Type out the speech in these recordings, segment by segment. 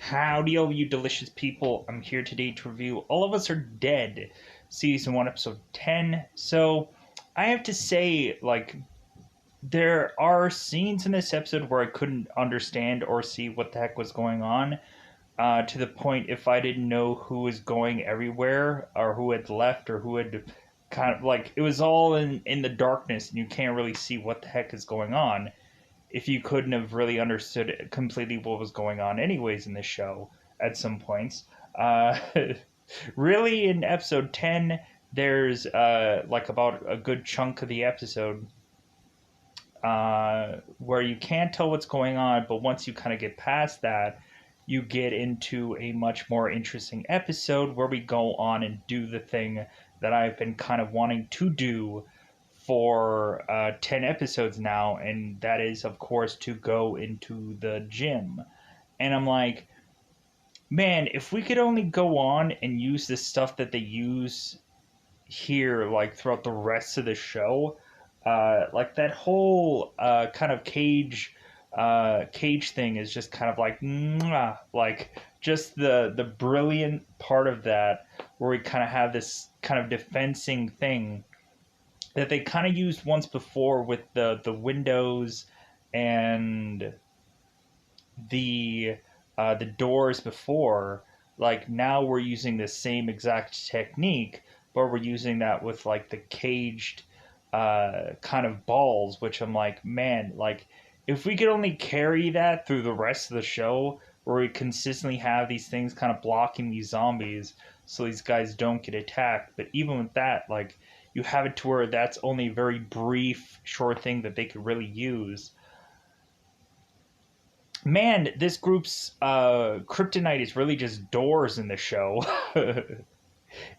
Howdy, all you delicious people. I'm here today to review All of Us Are Dead, Season 1, Episode 10. So, I have to say, there are scenes in this episode where I couldn't understand or see what the heck was going on, to the point if I didn't know who was going everywhere, or who had left, or who had it was all in the darkness, and you can't really see what the heck is going on if you couldn't have really understood completely what was going on anyways in the show at some points. Uh, really, in episode 10, there's about a good chunk of the episode where you can't tell what's going on, but once you kind of get past that, you get into a much more interesting episode where we go on and do the thing that I've been kind of wanting to do for 10 episodes now, and that is, of course, to go into the gym. And I'm like, man, if we could only go on and use the stuff that they use here, like throughout the rest of the show, like that whole kind of cage thing is just kind of like, mwah, like just the brilliant part of that, where we kind of have this kind of defensing thing that they kind of used once before with the windows and the doors before. Like now we're using the same exact technique, but we're using that with like the caged kind of balls, which I'm like, man, like if we could only carry that through the rest of the show, where we consistently have these things kind of blocking these zombies so these guys don't get attacked. But even with that, like you have it to where that's only a very brief, short thing that they could really use. Man, this group's kryptonite is really just doors in the show.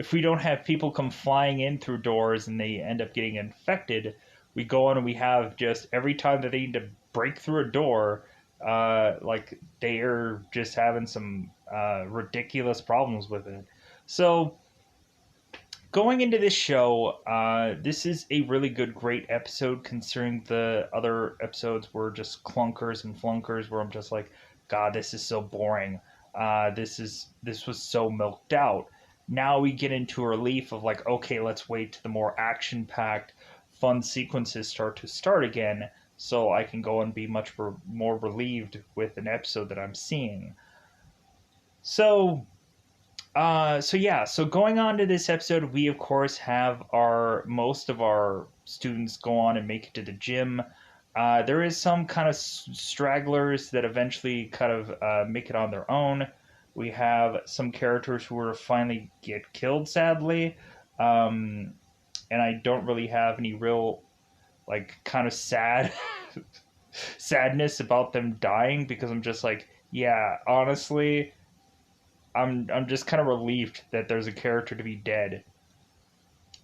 If we don't have people come flying in through doors and they end up getting infected, we go on and we have just every time that they need to break through a door, they are just having some ridiculous problems with it. So going into this show, this is a really good, great episode, considering the other episodes were just clunkers and flunkers, where I'm just like, God, this is so boring. This was so milked out. Now we get into a relief of like, okay, let's wait till the more action-packed, fun sequences start again, so I can go and be much more relieved with an episode that I'm seeing. So so going on to this episode, we of course have most of our students go on and make it to the gym. There is some kind of stragglers that eventually kind of make it on their own. We have some characters who are finally get killed, sadly, and I don't really have any real kind of sadness about them dying, because I'm just like, yeah, honestly, I'm just kind of relieved that there's a character to be dead,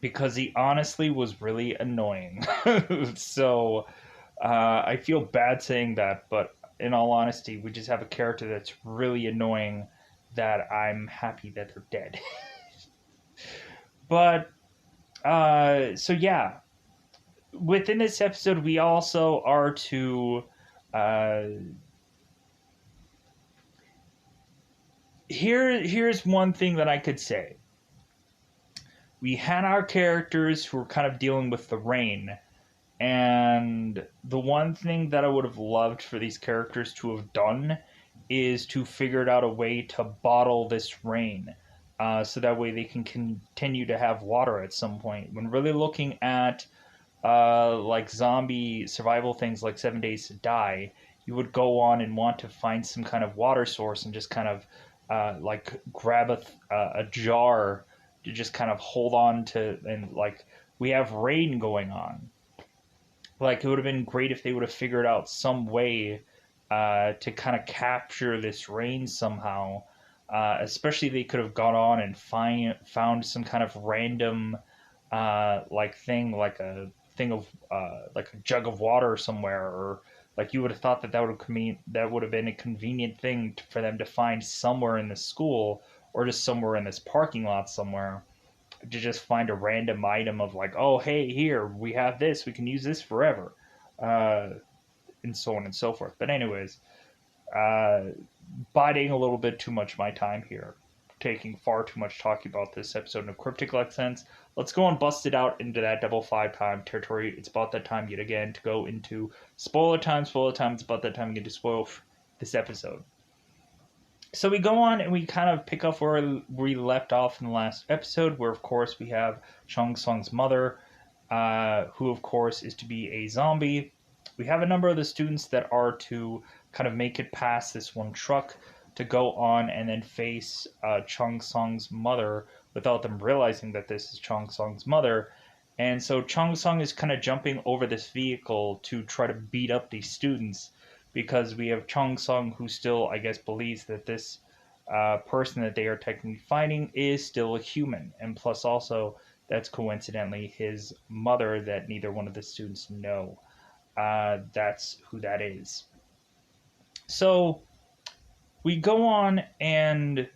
because he honestly was really annoying. So I feel bad saying that, but in all honesty, we just have a character that's really annoying that I'm happy that they're dead. But so yeah, within this episode, we also are to here's one thing that I could say. We had our characters who were kind of dealing with the rain, and the one thing that I would have loved for these characters to have done is to figure out a way to bottle this rain, so that way they can continue to have water at some point. When really looking at zombie survival things like 7 Days to Die, you would go on and want to find some kind of water source and just kind of grab a jar to just kind of hold on to, and we have rain going on. Like, it would have been great if they would have figured out some way to kind of capture this rain somehow. Especially they could have gone on and found some kind of random thing, like a thing of like a jug of water somewhere, or like you would have thought that would have been a convenient thing for them to find somewhere in the school, or just somewhere in this parking lot somewhere, to just find a random item of like, oh hey, here we have this, we can use this forever, and so on and so forth. But anyways, uh, biding a little bit too much of my time here, taking far too much talking about this episode of Cryptic Accents. Let's go and bust it out into that double five time territory. It's about that time yet again to go into spoiler time. Spoiler time. It's about that time again to spoil this episode. So we go on and we kind of pick up where we left off in the last episode, where of course we have Chung Sung's mother, who of course is to be a zombie. We have a number of the students that are to kind of make it past this one truck to go on and then face Chung Sung's mother without them realizing that this is Chung Sung's mother. And so Chung Sung is kind of jumping over this vehicle to try to beat up these students because we have Chung Sung who still, I guess, believes that this person that they are technically fighting is still a human. And plus, also, that's coincidentally his mother that neither one of the students know. That's who that is. So we go on and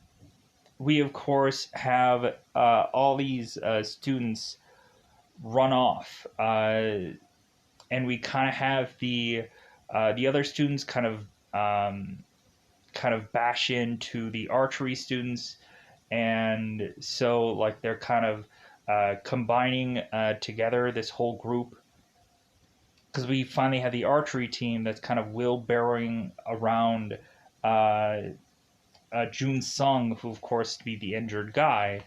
we, of course, have all these students run off. And we kind of have the other students kind of bash into the archery students, and so like they're kind of combining together this whole group because we finally have the archery team that's kind of wheelbarrowing around Jun Sung, who of course to be the injured guy.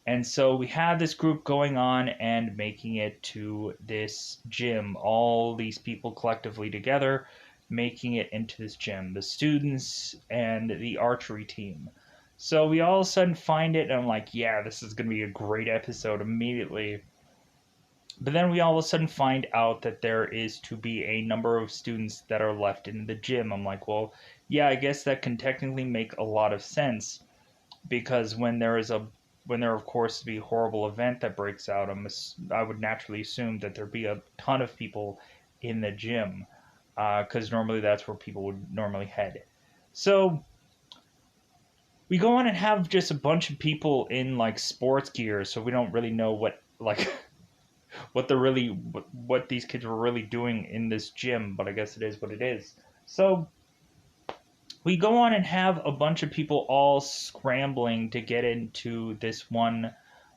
And so we have this group going on and making it to this gym. All these people collectively together, making it into this gym. The students and the archery team. So we all of a sudden find it, and I'm like, yeah, this is going to be a great episode immediately. But then we all of a sudden find out that there is to be a number of students that are left in the gym. I'm like, well, yeah, I guess that can technically make a lot of sense because when there of course to be a horrible event that breaks out, I would naturally assume that there'd be a ton of people in the gym because normally that's where people would normally head. So we go on and have just a bunch of people in like sports gear, so we don't really know what like what these kids were really doing in this gym, but I guess it is what it is. So we go on and have a bunch of people all scrambling to get into this one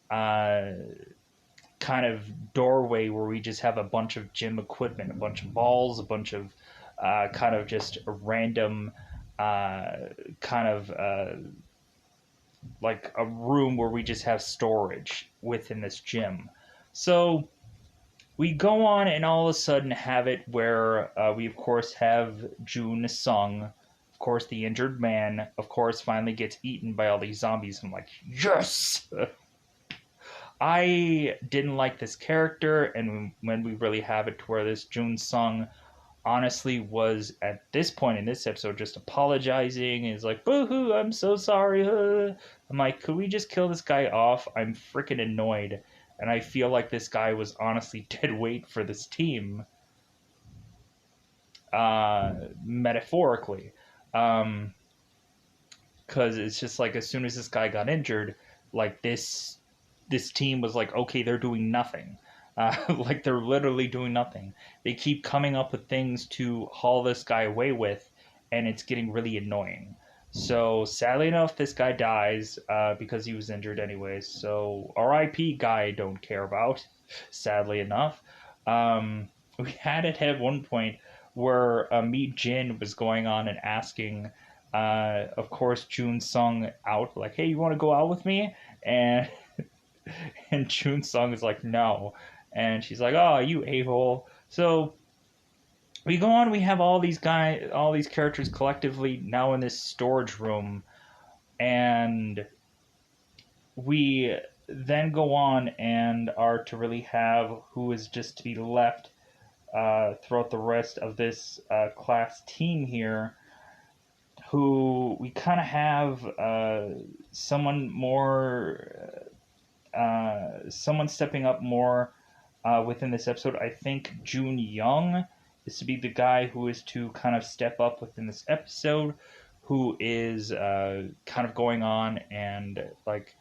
kind of doorway where we just have a bunch of gym equipment, a bunch of balls, a bunch of kind of just a random kind of like a room where we just have storage within this gym. So we go on and all of a sudden have it where we of course have Jun Sung, of course the injured man, of course finally gets eaten by all these zombies. I'm like, yes! I didn't like this character, and when we really have it to where this Jun Sung honestly was at this point in this episode just apologizing and is like, boo-hoo, I'm so sorry. I'm like, could we just kill this guy off? I'm freaking annoyed. And I feel like this guy was honestly dead weight for this team. Metaphorically. Because it's just like as soon as this guy got injured, like this team was like, okay, they're doing nothing. Like they're literally doing nothing. They keep coming up with things to haul this guy away with, and it's getting really annoying. So sadly enough, this guy dies because he was injured anyways. So R.I.P. guy I don't care about. Sadly enough, we had it at one point where Meet Jin was going on and asking, of course, Jun Sung out like, "Hey, you want to go out with me?" And and Jun Sung is like, "No," and she's like, "Oh, you a-hole." So we go on, we have all these characters collectively now in this storage room, and we then go on and are to really have who is just to be left throughout the rest of this class team here, who we kind of have someone more, someone stepping up more within this episode. I think Jun Young is to be the guy who is to kind of step up within this episode, who is kind of going on and like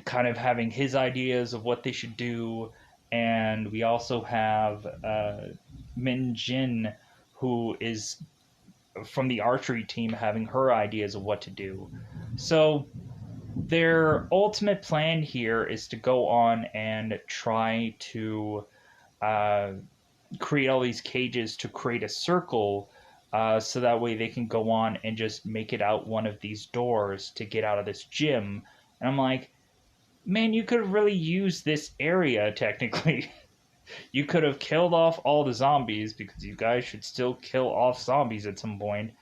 kind of having his ideas of what they should do. And we also have Min Jin, who is from the archery team having her ideas of what to do. So their ultimate plan here is to go on and try to uh, create all these cages to create a circle, so that way they can go on and just make it out one of these doors to get out of this gym. And I'm like, man, you could have really used this area technically. You could have killed off all the zombies, because you guys should still kill off zombies at some point.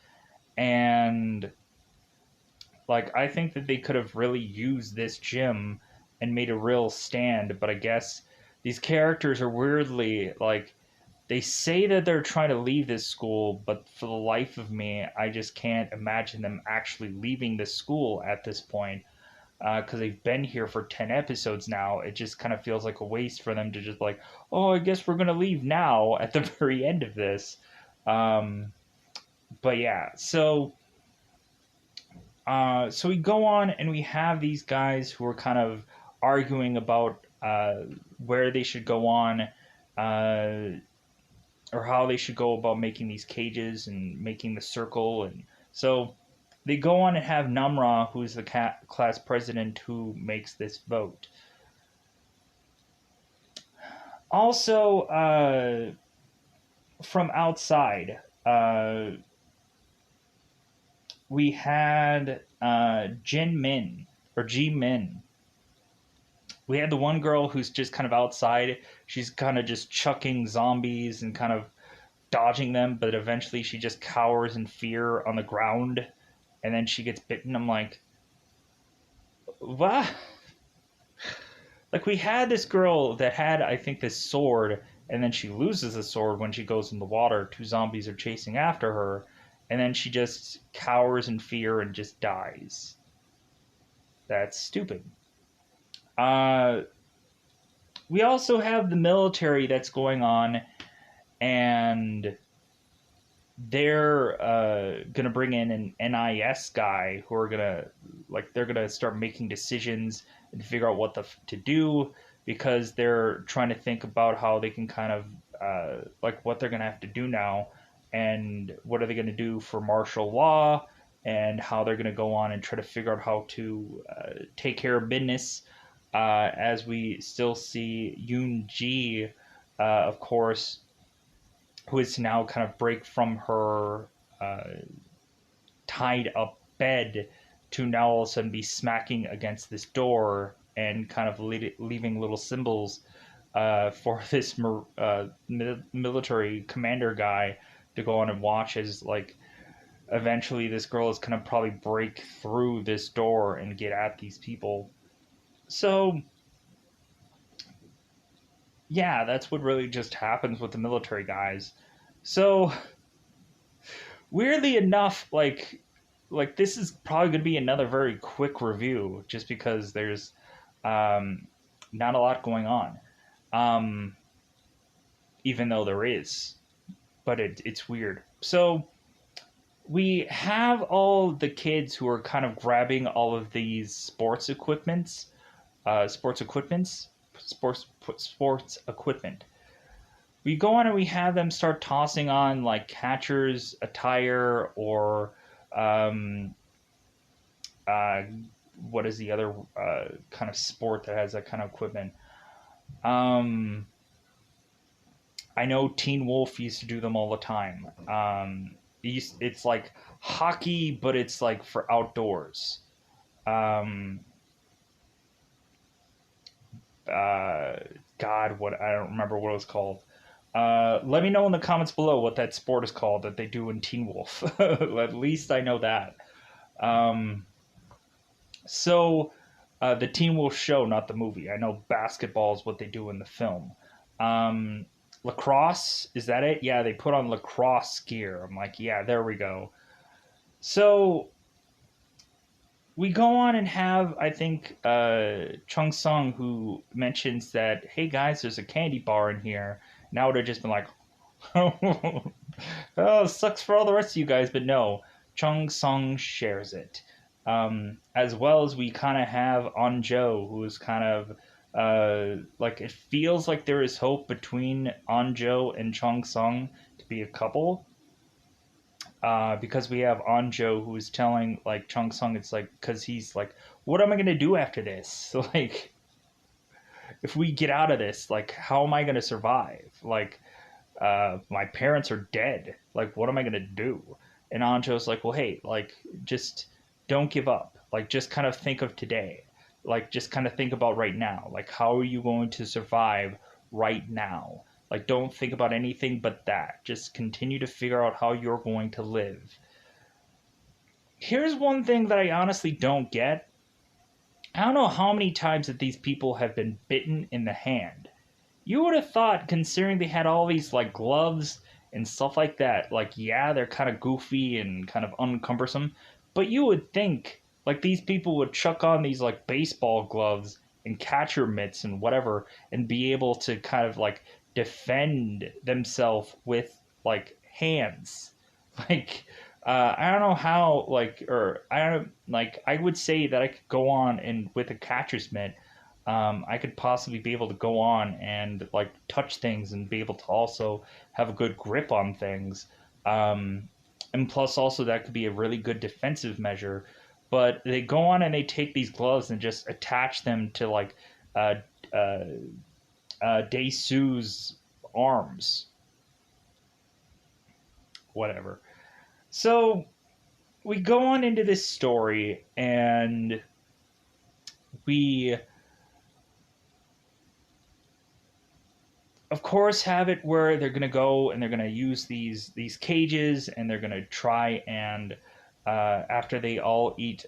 And like, I think that they could have really used this gym and made a real stand, but I guess these characters are weirdly like, they say that they're trying to leave this school, but for the life of me, I just can't imagine them actually leaving this school at this point. Because they've been here for 10 episodes now. It just kind of feels like a waste for them to just like, oh, I guess we're going to leave now at the very end of this. Um, but yeah, so we go on and we have these guys who are kind of arguing about where they should go on, or how they should go about making these cages and making the circle. And so they go on and have Namra, who's the class president, who makes this vote. Also, from outside, we had Jin Min, or Ji Min. We had the one girl who's just kind of outside. She's kind of just chucking zombies and kind of dodging them, but eventually she just cowers in fear on the ground, and then she gets bitten. I'm like, what? Like, we had this girl that had, I think, this sword, and then she loses the sword when she goes in the water. Two zombies are chasing after her, and then she just cowers in fear and just dies. That's stupid. Uh, we also have the military that's going on, and they're gonna bring in an NIS guy who are gonna, like, they're gonna start making decisions and figure out what to do, because they're trying to think about how they can kind of like what they're gonna have to do now, and what are they gonna do for martial law, and how they're gonna go on and try to figure out how to take care of business. As we still see Yoon Ji, of course, who is now kind of break from her tied up bed to now all of a sudden be smacking against this door and kind of leaving little symbols for this military commander guy to go on and watch as, like, eventually this girl is going to probably break through this door and get at these people. So yeah, that's what really just happens with the military guys. So weirdly enough, like this is probably going to be another very quick review, just because there's not a lot going on, um, even though there is, but it's weird. So we have all the kids who are kind of grabbing all of these sports equipment. We go on and we have them start tossing on, like, catcher's attire, or um, uh, what is the other kind of sport that has that kind of equipment? Um, I know Teen Wolf used to do them all the time. It's like hockey, but it's like for outdoors. Um, God, what, I don't remember what it was called. Let me know in the comments below what that sport is called that they do in Teen Wolf. At least I know that. Um, so the Teen Wolf show, not the movie. I know basketball is what they do in the film. Um, Lacrosse, is that it? Yeah, they put on lacrosse gear. I'm like, yeah, there we go. So we go on and have, I think, Chung Sung, who mentions that, hey guys, there's a candy bar in here. Now would have just been like, oh, sucks for all the rest of you guys, but no, Chung Sung shares it. As well as we kind of have Anjo, who is kind of like, it feels like there is hope between Anjo and Chung Sung to be a couple. because we have Anjo who's telling like Chung Sung, it's like, because he's like, what am I gonna do after this? Like, if we get out of this, like, how am I gonna survive? Like, my parents are dead. Like, what am I gonna do? And Anjo's like, well, hey, like, just don't give up. Like, just kind of think of today. Like, just kind of think about right now. Like, how are you going to survive right now? Like, don't think about anything but that. Just continue to figure out how you're going to live. Here's one thing that I honestly don't get. I don't know how many times that these people have been bitten in the hand. You would have thought, considering they had all these like gloves and stuff like that, like, yeah, they're kind of goofy and kind of uncumbersome, but you would think like these people would chuck on these like baseball gloves and catcher mitts and whatever and be able to kind of like defend themselves with like hands. Like, I don't know how, like, or I don't like, I would say that I could go on and with a catcher's mitt, I could possibly be able to go on and like touch things and be able to also have a good grip on things. Um, and plus, also, that could be a really good defensive measure. But they go on and they take these gloves and just attach them to like uh, uh, Dae-soo's arms, whatever. So we go on into this story and we of course have it where they're going to go and they're going to use these cages and they're going to try and after they all eat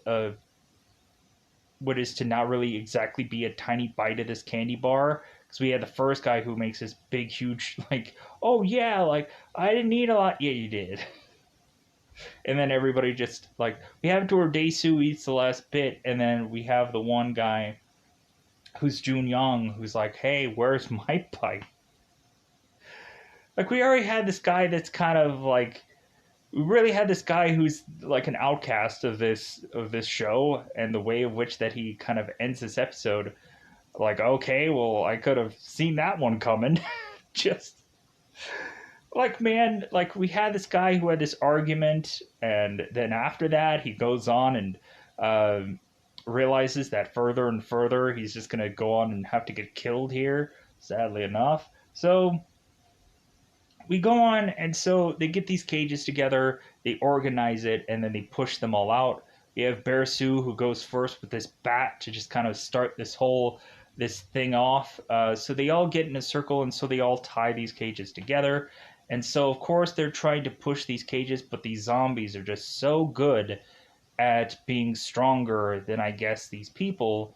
what is to not really exactly be a tiny bite of this candy bar, because we had the first guy who makes this big huge like, oh yeah, like, I didn't eat a lot. Yeah, you did. And then everybody just like, we have it to where Dae-soo eats the last bit, and then we have the one guy who's Jun Young who's like, hey, where's my bite? Like, we already had this guy that's kind of like, we really had this guy who's like an outcast of this show, and the way of which that he kind of ends this episode, like, okay, well, I could have seen that one coming. Just like, man, like, we had this guy who had this argument, and then after that he goes on and realizes that further and further he's just gonna go on and have to get killed here, sadly enough. So we go on, and so they get these cages together, they organize it, and then they push them all out. We have Bear-soo who goes first with this bat to just kind of start this thing off. So they all get in a circle, and so they all tie these cages together. And so, of course, they're trying to push these cages, but these zombies are just so good at being stronger than, I guess, these people.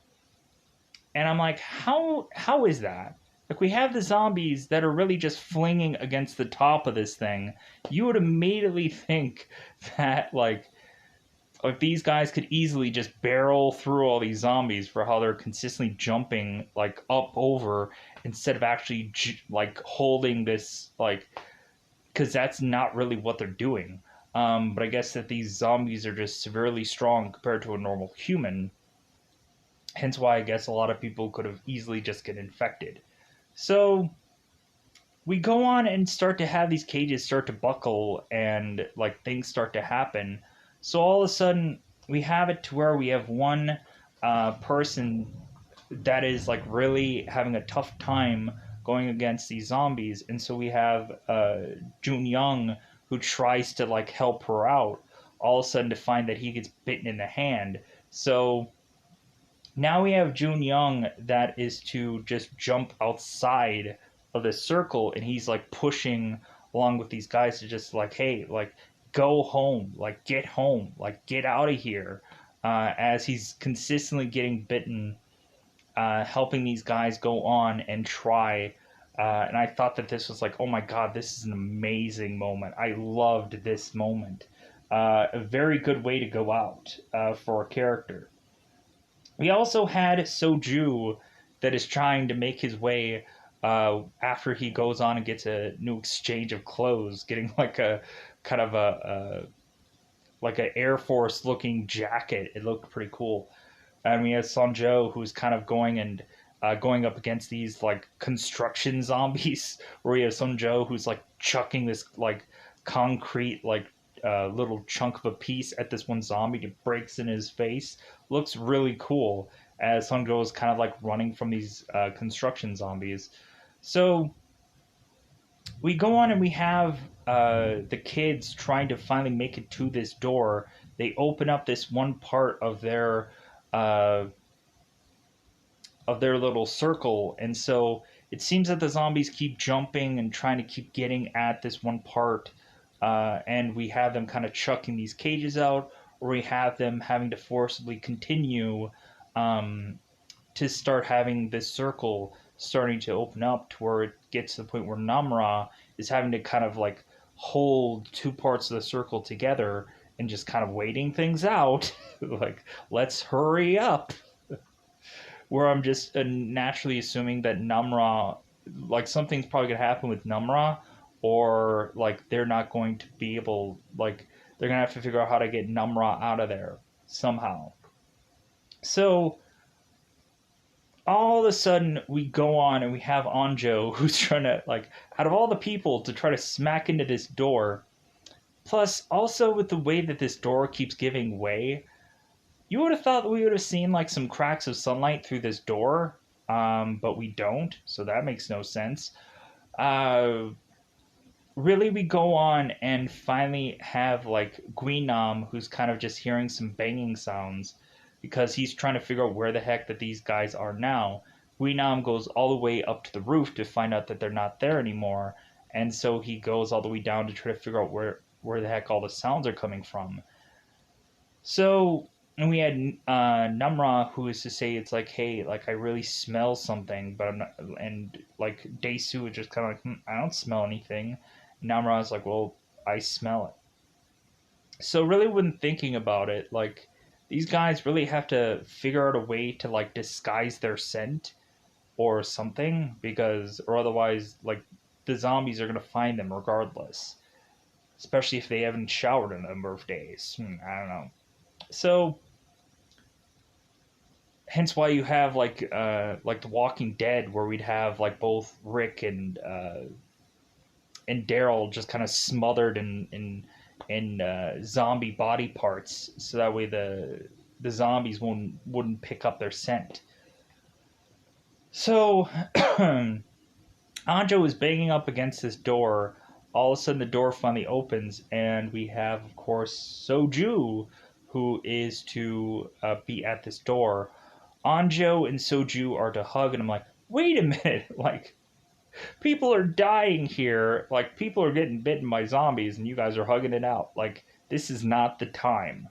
And I'm like, how is that? Like, we have the zombies that are really just flinging against the top of this thing. You would immediately think that like these guys could easily just barrel through all these zombies for how they're consistently jumping like up over, instead of actually like holding this, like, because that's not really what they're doing. But I guess that these zombies are just severely strong compared to a normal human. Hence why I guess a lot of people could have easily just get infected. So we go on and start to have these cages start to buckle and like things start to happen. So all of a sudden we have it to where we have one person that is like really having a tough time going against these zombies, and so we have Jun Young who tries to like help her out. All of a sudden to find that he gets bitten in the hand. So now we have Jun Young that is to just jump outside of the circle, and he's like pushing along with these guys to just like, hey, like, go home, like, get out of here. As he's consistently getting bitten, helping these guys go on and try. And I thought that this was like, oh my god, this is an amazing moment. I loved this moment. A very good way to go out for a character. We also had Soju that is trying to make his way after he goes on and gets a new exchange of clothes, getting like a kind of a like an Air Force looking jacket. It looked pretty cool. And we have Sonjo who's kind of going and going up against these like construction zombies. Where we have Sonjo who's like chucking this like concrete like little chunk of a piece at this one zombie. It breaks in his face. Looks really cool as Sungjo is kind of like running from these construction zombies. So we go on and we have the kids trying to finally make it to this door. They open up this one part uh, of their little circle, and so it seems that the zombies keep jumping and trying to keep getting at this one part, and we have them kind of chucking these cages out, or we have them having to forcibly continue um, to start having this circle starting to open up to where it gets to the point where Namra is having to kind of like hold two parts of the circle together and just kind of waiting things out. Like, let's hurry up. Where I'm just naturally assuming that Namra, like something's probably gonna happen with Namra, or like they're not going to be able, like they're gonna have to figure out how to get Namra out of there somehow. So all of a sudden we go on and we have Anjo who's trying to, like, out of all the people to try to smack into this door. Plus, also with the way that this door keeps giving way, you would have thought that we would have seen like some cracks of sunlight through this door, but we don't, so that makes no sense. Uh, really, we go on and finally have like Guinam, who's kind of just hearing some banging sounds because he's trying to figure out where the heck that these guys are now. Guinam goes all the way up to the roof to find out that they're not there anymore, and so he goes all the way down to try to figure out where the heck all the sounds are coming from. So, and we had Namra, who is to say, it's like, hey, like I really smell something, but I'm not, and like Daesu is just kind of like, I don't smell anything. Namra is like, well, I smell it. So really, when thinking about it, like these guys really have to figure out a way to like disguise their scent or something, because or otherwise, like the zombies are gonna find them regardless, especially if they haven't showered in a number of days. I don't know. So hence why you have like The Walking Dead, where we'd have like both Rick and Daryl just kind of smothered in zombie body parts, so that way the zombies wouldn't pick up their scent. So Anjo is banging up against this door. All of a sudden, the door finally opens, and we have, of course, Soju, who is to be at this door. Anjo and Soju are to hug, and I'm like, wait a minute, like, people are dying here, like, people are getting bitten by zombies, and you guys are hugging it out. Like, this is not the time.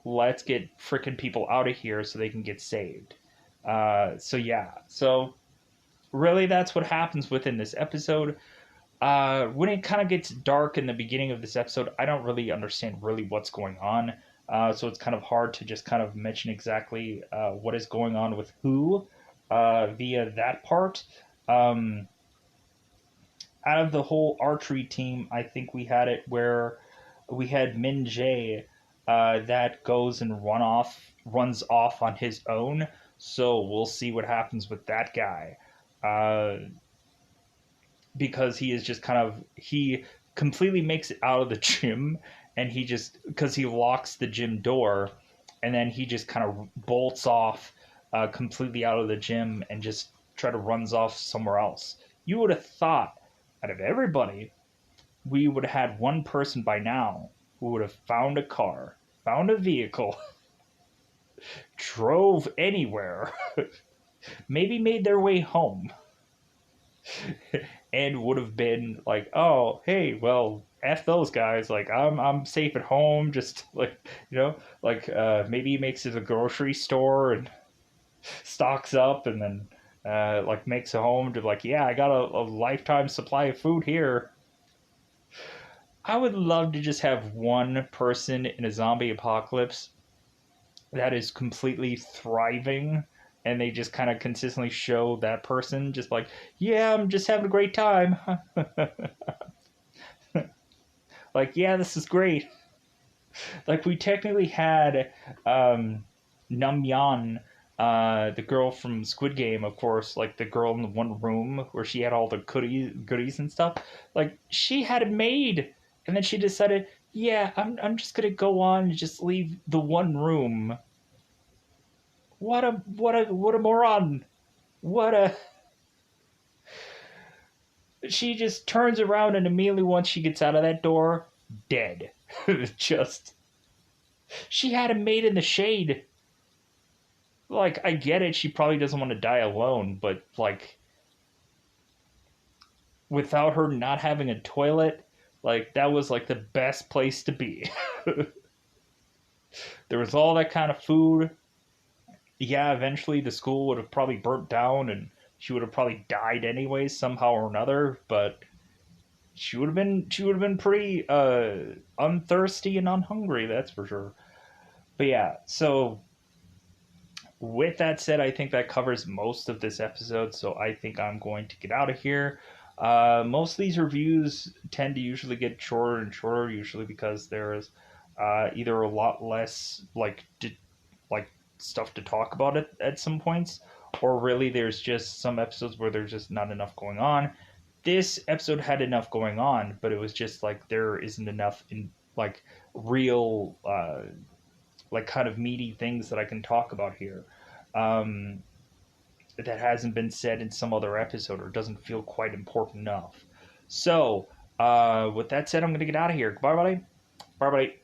Let's get freaking people out of here so they can get saved. So yeah, so really that's what happens within this episode. When it kind of gets dark in the beginning of this episode, I don't really understand really what's going on. So it's kind of hard to just kind of mention exactly what is going on with who via that part. Um, Out of the whole archery team, I think we had it where we had Min Jae that goes and runs off on his own. So we'll see what happens with that guy. Because he is just kind of, he completely makes it out of the gym, and he just, because he locks the gym door, and then he just kind of bolts off completely out of the gym and just try to runs off somewhere else. You would have thought out of everybody we would have had one person by now who would have found a car, found a vehicle, drove anywhere, maybe made their way home, and would have been like, oh, hey, well, F those guys. Like, I'm safe at home. Just like, like maybe he makes it a grocery store and stocks up, and then like makes a home to like, yeah, I got a lifetime supply of food here. I would love to just have one person in a zombie apocalypse that is completely thriving, and they just kind of consistently show that person just like, yeah, I'm just having a great time. Like, yeah, this is great. Like, we technically had Namyan, the girl from Squid Game, of course, like the girl in the one room where she had all the goodies and stuff. Like, she had a maid And then she decided, yeah, I'm just gonna go on and just leave the one room. What a moron. What a She just turns around and immediately once she gets out of that door, dead. Just she had a maid in the shade. Like, I get it, she probably doesn't want to die alone, but like without her not having a toilet, like that was like the best place to be. There was all that kind of food. Yeah, eventually the school would have probably burnt down and she would have probably died anyways somehow or another, but she would have been pretty unthirsty and unhungry, that's for sure. But yeah, so with that said, I think that covers most of this episode, so I think I'm going to get out of here. Most of these reviews tend to usually get shorter and shorter, usually because there's either a lot less like stuff to talk about at some points, or really there's just some episodes where there's just not enough going on. This episode had enough going on, but it was just like there isn't enough in like real like kind of meaty things that I can talk about here. Um, that hasn't been said in some other episode or doesn't feel quite important enough. So, with that said, I'm going to get out of here. Bye, buddy. Bye, buddy.